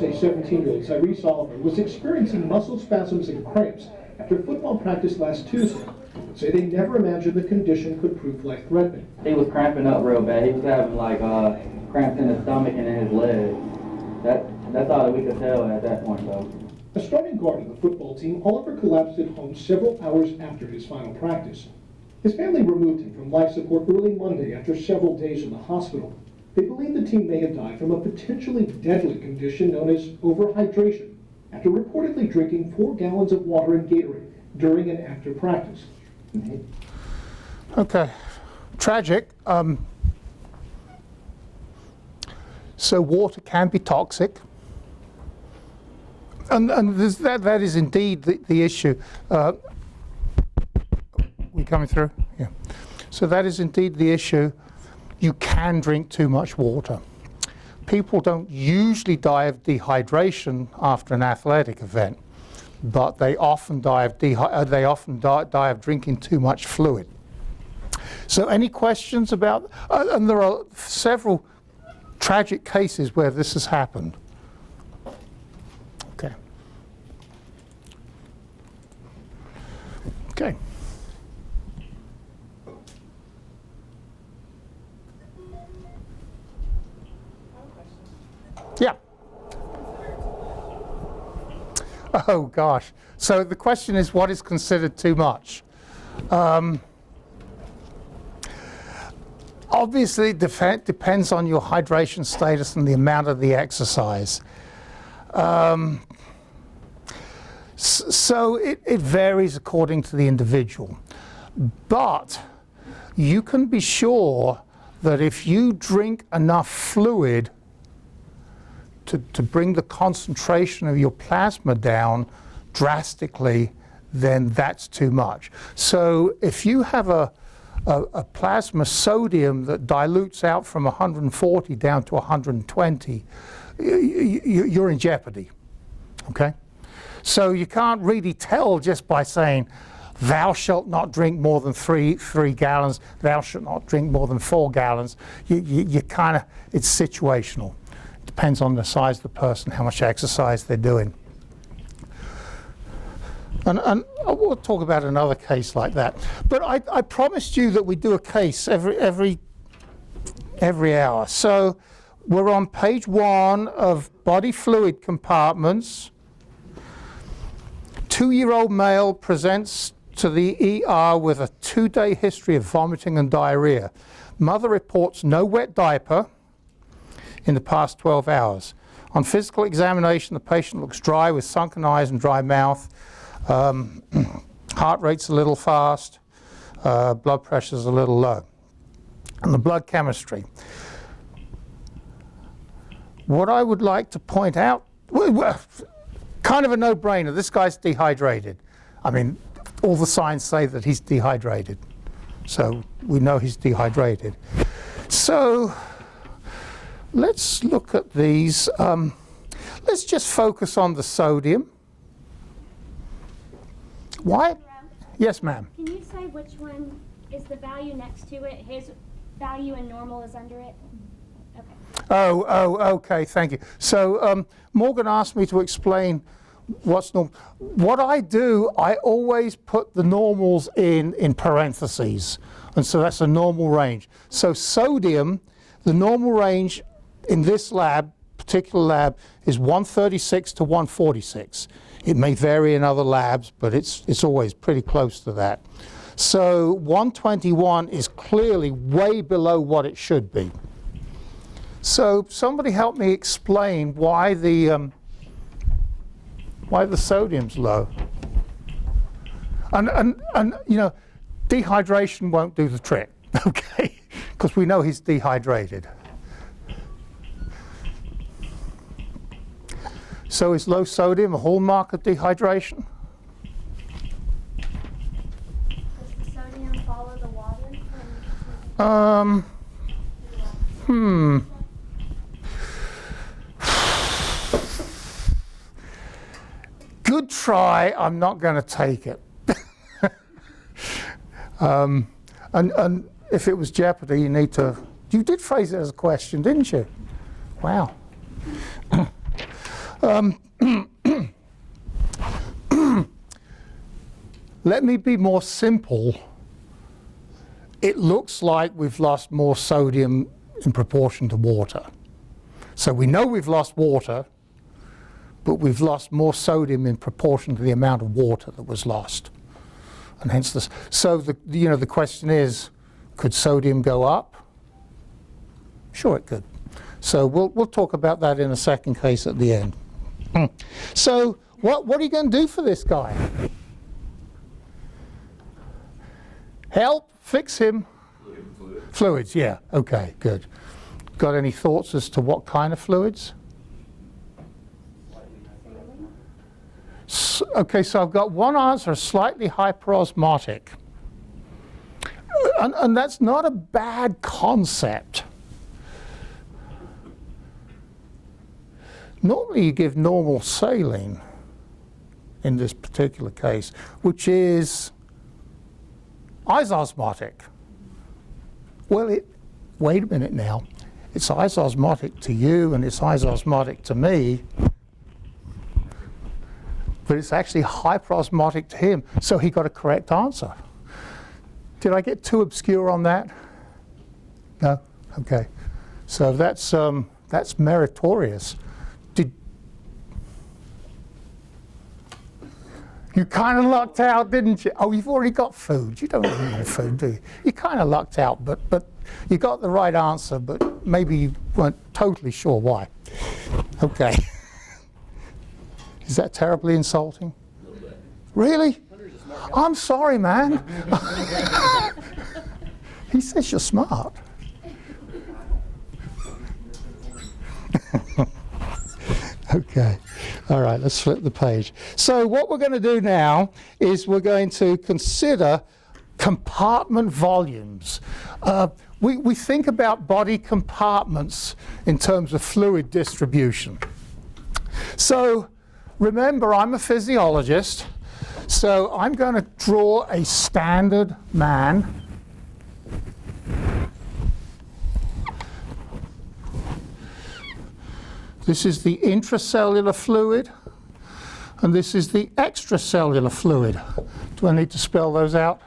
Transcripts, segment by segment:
say 17-year-old Tyrese Oliver was experiencing muscle spasms and cramps after football practice last Tuesday. Say they never imagined the condition could prove life-threatening. He was cramping up real bad. He was having like cramps in his stomach and in his legs. That's all that we could tell at that point, though. A starting guard of the football team, Oliver collapsed at home several hours after his final practice. His family removed him from life support early Monday after several days in the hospital. They believe the team may have died from a potentially deadly condition known as overhydration after reportedly drinking 4 gallons of water and Gatorade during and after practice. Okay, tragic. So water can be toxic. And that is indeed the issue. We coming through? Yeah. So that is indeed the issue. You can drink too much water. People don't usually die of dehydration after an athletic event, but they often die of die of drinking too much fluid. So any questions about? And there are several tragic cases where this has happened. Okay. Okay. Yeah. Oh gosh. So the question is, what is considered too much? Obviously, it depends on your hydration status and the amount of the exercise. So it varies according to the individual. But you can be sure that if you drink enough fluid to bring the concentration of your plasma down drastically, then that's too much. So if you have a plasma sodium that dilutes out from 140 down to 120, you're in jeopardy, okay? So you can't really tell just by saying, thou shalt not drink more than three gallons, thou shalt not drink more than 4 gallons. You kind of, it's situational. It depends on the size of the person, how much exercise they're doing. And we'll talk about another case like that. But I promised you that we do a case every hour. So we're on page 1 of Body Fluid Compartments. 2-year-old male presents to the ER with a 2-day history of vomiting and diarrhea. Mother reports no wet diaper in the past 12 hours. On physical examination, the patient looks dry with sunken eyes and dry mouth. Heart rate's a little fast, blood pressure's a little low. And the blood chemistry. What I would like to point out, kind of a no-brainer, this guy's dehydrated. I mean, all the signs say that he's dehydrated. So we know he's dehydrated. So let's look at these. Let's just focus on the sodium. Why? Yes, ma'am. Can you say which one is the value next to it? His value and normal is under it? Okay. Oh, okay, thank you. So Morgan asked me to explain what's normal. What I do, I always put the normals in parentheses. And so that's a normal range. So sodium, the normal range in this particular lab, is 136 to 146. It may vary in other labs, but it's always pretty close to that. So 121 is clearly way below what it should be. So somebody help me explain why the sodium's low. And you know, dehydration won't do the trick, okay? Because we know he's dehydrated. So is low sodium a hallmark of dehydration? Does the sodium follow the water? Good try, I'm not going to take it. And if it was Jeopardy, you did phrase it as a question, didn't you? Wow. Let me be more simple. It looks like we've lost more sodium in proportion to water. So we know we've lost water, but we've lost more sodium in proportion to the amount of water that was lost. And hence this. So the question is, could sodium go up? Sure it could. So we'll talk about that in a second case at the end. So what are you going to do for this guy? Help? Fix him? Fluids, yeah. Okay, good. Got any thoughts as to what kind of fluids? Okay, so I've got one answer, slightly hyperosmotic. And that's not a bad concept. Normally you give normal saline in this particular case, which is isosmotic. Well, wait a minute now. It's isosmotic to you and it's isosmotic to me, but it's actually hyperosmotic to him, so he got a correct answer. Did I get too obscure on that? No? Okay. So that's meritorious. You kind of lucked out, didn't you? Oh, you've already got food. You don't need more food, do you? You kind of lucked out, but you got the right answer, but maybe you weren't totally sure why. Okay. Is that terribly insulting? A little bit. Really? I'm sorry, man. He says you're smart. Okay. All right, let's flip the page. So what we're going to do now is we're going to consider compartment volumes. We think about body compartments in terms of fluid distribution. So remember, I'm a physiologist, so I'm going to draw a standard man. This is the intracellular fluid, and this is the extracellular fluid. Do I need to spell those out?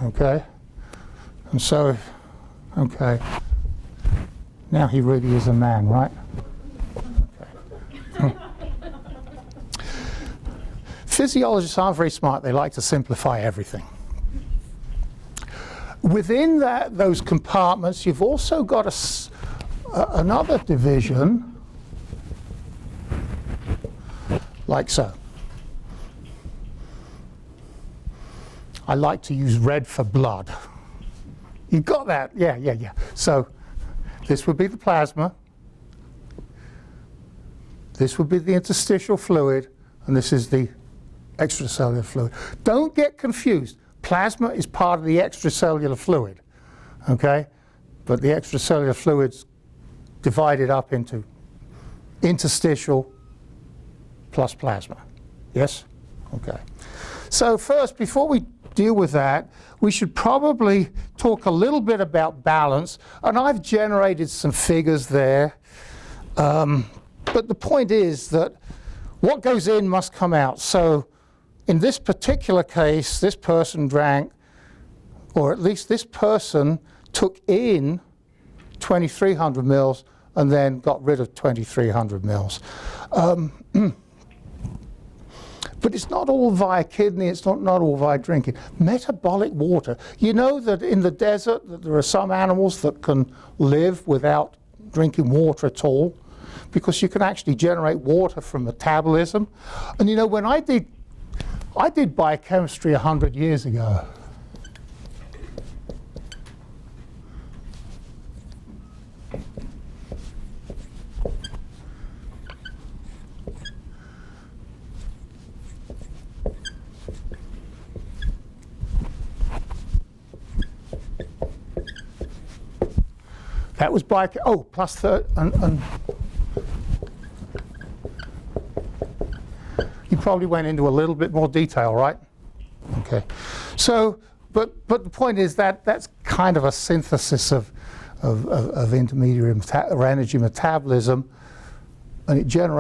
Okay. And so, okay. Now he really is a man, right? Okay. Physiologists aren't very smart. They like to simplify everything. Within those compartments, you've also got another division, like so. I like to use red for blood. You got that? Yeah. So this would be the plasma, this would be the interstitial fluid, and this is the extracellular fluid. Don't get confused. Plasma is part of the extracellular fluid, okay? But the extracellular fluid's divided up into interstitial plus plasma. Yes? Okay. So first, before we deal with that, we should probably talk a little bit about balance, and I've generated some figures there. But the point is that what goes in must come out. So in this particular case, this person drank, or at least this person took in 2,300 mils and then got rid of 2,300 mils. But it's not all via kidney, it's not all via drinking. Metabolic water. You know that in the desert that there are some animals that can live without drinking water at all, because you can actually generate water from metabolism. And you know, when I did biochemistry 100 years ago, that was plus third, and you probably went into a little bit more detail, right? Okay. So, but the point is that that's kind of a synthesis of intermediary or energy metabolism. and it generates